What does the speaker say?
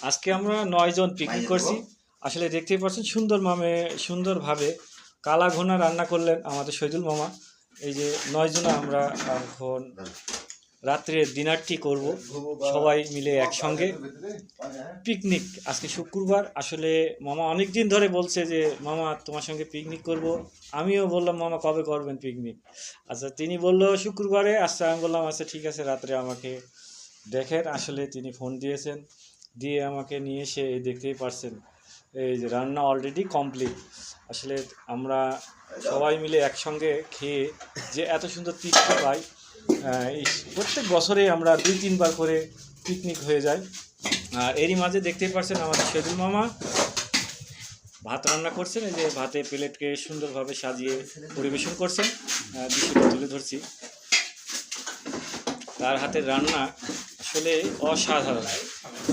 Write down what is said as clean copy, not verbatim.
আজকে আমরা 9 জন পিকনিক করছি। আসলে দেখতেই পাচ্ছেন সুন্দরভাবে কালা ঘোনা রান্না করলেন আমাদের শহীদুল মামা। এই যে 9 জনে আমরা এখন রাত্রে ডিনারটি করব সবাই মিলে একসঙ্গে পিকনিক। আজকে শুক্রবার। আসলে মামা অনেক দিন ধরে বলছে যে মামা তোমার সঙ্গে পিকনিক করব। আমিও বললাম মামা কবে করবেন পিকনিক। আচ্ছা তিনি বললো শুক্রবারে। আচ্ছা আমি বললাম আচ্ছা ঠিক আছে, রাত্রে আমাকে দেখেন। আসলে তিনি ফোন দিয়েছেন, দিয়ে আমাকে নিয়ে এসে দেখতেই পারছেন এই যে রান্না অলরেডি কমপ্লিট। আসলে আমরা সবাই মিলে একসঙ্গে খেয়ে যে এত সুন্দর তৃপ্তি পাই, প্রত্যেক বছরে আমরা 2-3 বার করে পিকনিক হয়ে যায়। আর এরই মাঝে দেখতেই পারছেন আমাদের শহীদুল মামা ভাত রান্না করছেন। এই যে ভাতে প্লেটকে সুন্দরভাবে সাজিয়ে পরিবেশন করছেন, দৃশ্যটা তুলে ধরছি। তার হাতের রান্না আসলে অসাধারণ।